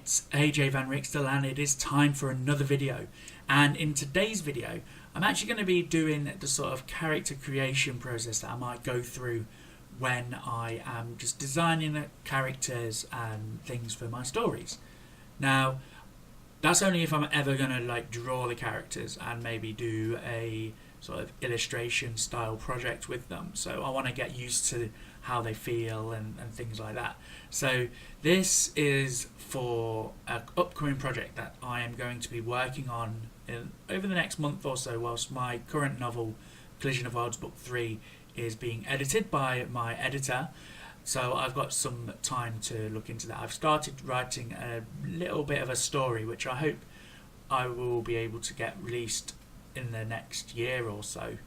it's AJ Van Rixtel, and it is time for another video. And in today's video, I'm actually going to be doing the sort of character creation process that I might go through when I am just designing characters and things for my stories. Now, that's only if I'm ever going to like draw the characters and maybe do a sort of illustration style project with them. So I want to get used to how they feel and things like that. So this is for an upcoming project that I am going to be working on over the next month or so, whilst my current novel, Collision of Worlds Book 3, is being edited by my editor. So I've got some time to look into that. I've started writing a little bit of a story, which I hope I will be able to get released in the next year or so,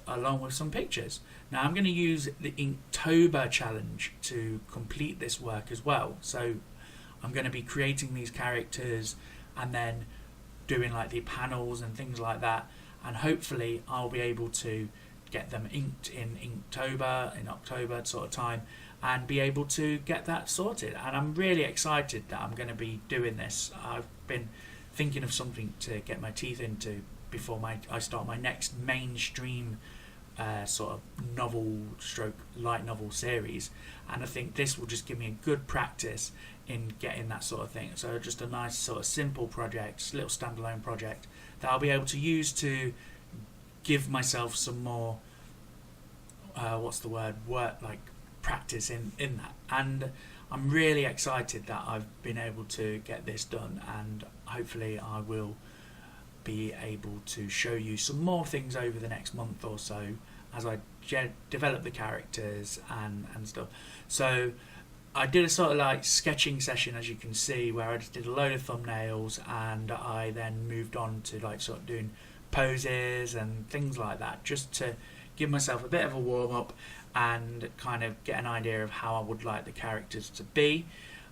along with some pictures. Now I'm going to use the Inktober challenge to complete this work as well. So I'm going to be creating these characters and then doing like the panels and things like that, and hopefully I'll be able to get them inked in Inktober, in October sort of time, and be able to get that sorted. And I'm really excited that I'm going to be doing this. I've been thinking of something to get my teeth into before I start my next mainstream sort of novel stroke light novel series, and I think this will just give me a good practice in getting that sort of thing. So just a nice sort of simple project, little standalone project that I'll be able to use to give myself some more work, like practice in that. And I'm really excited that I've been able to get this done, and hopefully I will be able to show you some more things over the next month or so as I develop the characters and stuff. So I did a sort of like sketching session, as you can see, where I just did a load of thumbnails, and I then moved on to like sort of doing poses and things like that, just to give myself a bit of a warm up and kind of get an idea of how I would like the characters to be.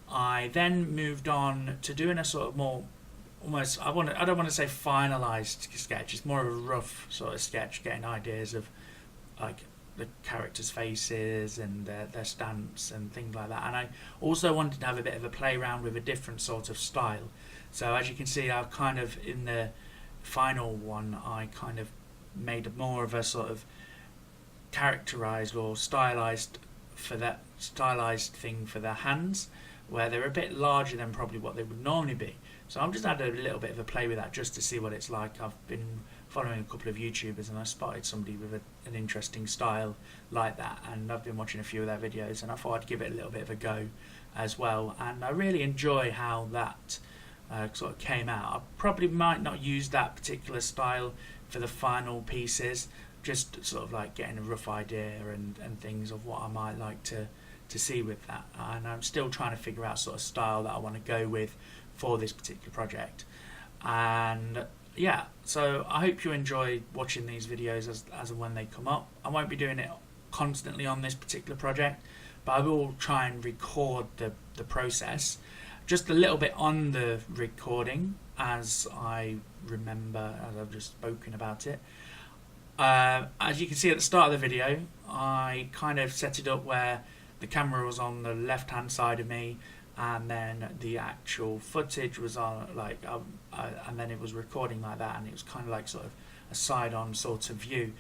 I then moved on to doing a sort of more almost, I don't want to say finalised sketch, it's more of a rough sort of sketch, getting ideas of like the characters' faces and their stance and things like that. And I also wanted to have a bit of a play around with a different sort of style. So as you can see, I've kind of, in the final one, I kind of made more of a sort of characterised or stylized thing for their hands, where they're a bit larger than probably what they would normally be. So I'm just had a little bit of a play with that just to see what it's like. I've been following a couple of YouTubers and I spotted somebody with an interesting style like that, and I've been watching a few of their videos, and I thought I'd give it a little bit of a go as well. And I really enjoy how that sort of came out. I probably might not use that particular style for the final pieces, just sort of like getting a rough idea and things of what I might like to see with that. And I'm still trying to figure out sort of style that I want to go with for this particular project. And yeah, so I hope you enjoy watching these videos as and when they come up. I won't be doing it constantly on this particular project, but I will try and record the process just a little bit on the recording as I remember, as I've just spoken about it. As you can see at the start of the video, I kind of set it up where the camera was on the left hand side of me, and then the actual footage was on like and then it was recording like that, and it was kind of like sort of a side-on sort of view.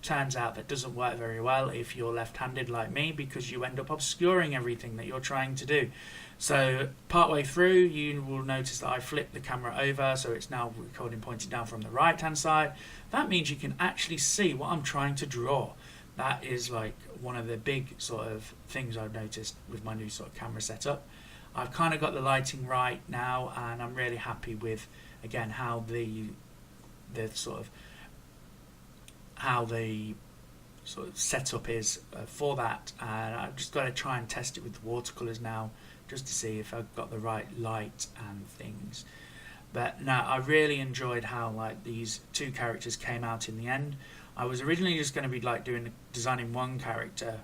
Turns out that doesn't work very well if you're left-handed like me, because you end up obscuring everything that you're trying to do. So partway through, you will notice that I flipped the camera over, so it's now recording pointed down from the right hand side. That means you can actually see what I'm trying to draw. That is like one of the big sort of things I've noticed with my new sort of camera setup. I've kind of got the lighting right now, and I'm really happy with, again, how the sort of setup is for that. And I've just got to try and test it with the watercolors now, just to see if I've got the right light and things. But no, I really enjoyed how like these two characters came out in the end. I was originally just going to be like designing one character.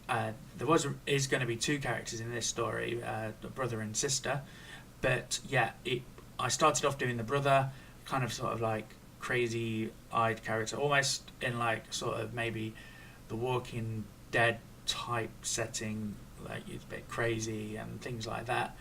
There is going to be two characters in this story, the brother and sister. But yeah, I started off doing the brother, kind of sort of like crazy-eyed character, almost in like sort of maybe the Walking Dead type setting, like it's a bit crazy and things like that.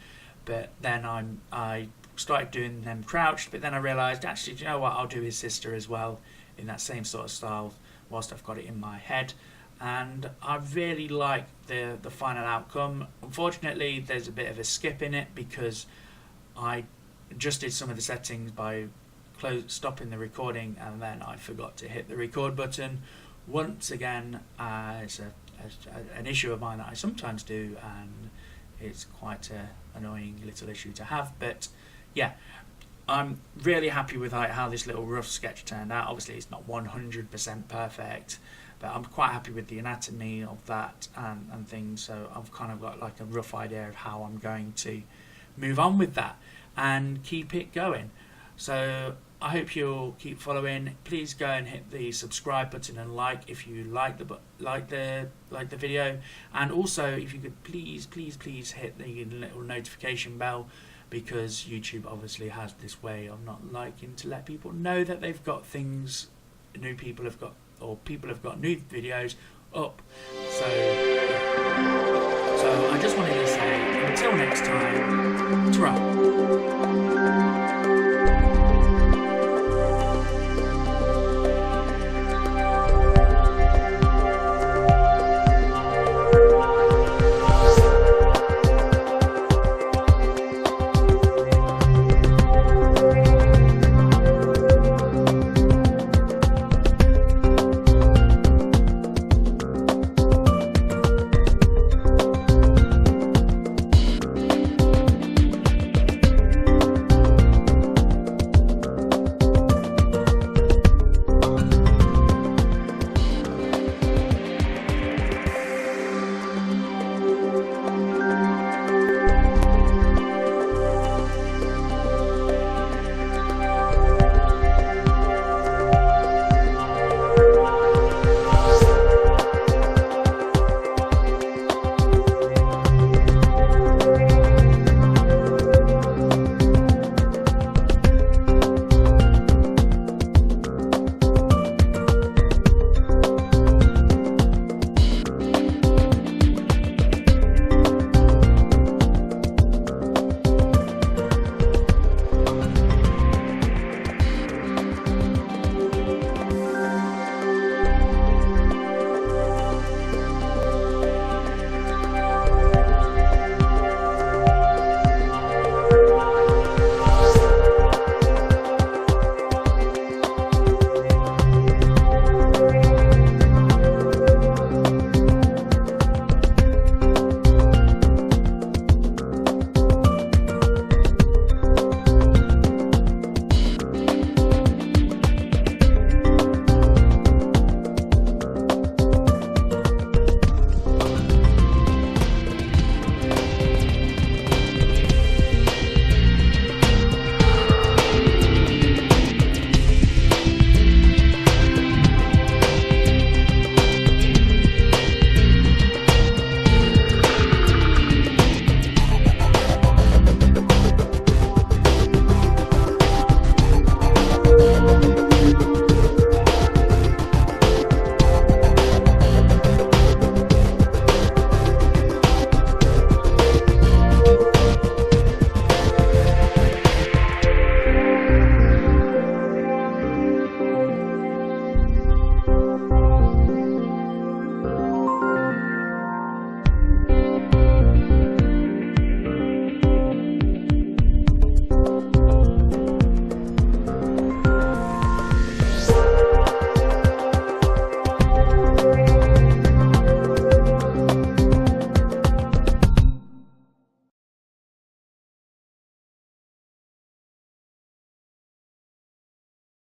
but then I started doing them crouched, but then I realised, actually, do you know what, I'll do his sister as well in that same sort of style whilst I've got it in my head. And I really like the final outcome. Unfortunately, there's a bit of a skip in it because I adjusted some of the settings by stopping the recording, and then I forgot to hit the record button. Once again, it's an issue of mine that I sometimes do, and it's quite an annoying little issue to have. But yeah, I'm really happy with how this little rough sketch turned out. Obviously, it's not 100% perfect, but I'm quite happy with the anatomy of that and things. So I've kind of got like a rough idea of how I'm going to move on with that and keep it going. So I hope you'll keep following. Please go and hit the subscribe button and like if you like the video, and also if you could please hit the little notification bell, because YouTube obviously has this way of not liking to let people know that they've got things, people have got new videos up. So I just wanted to say, until next time, ta-ra.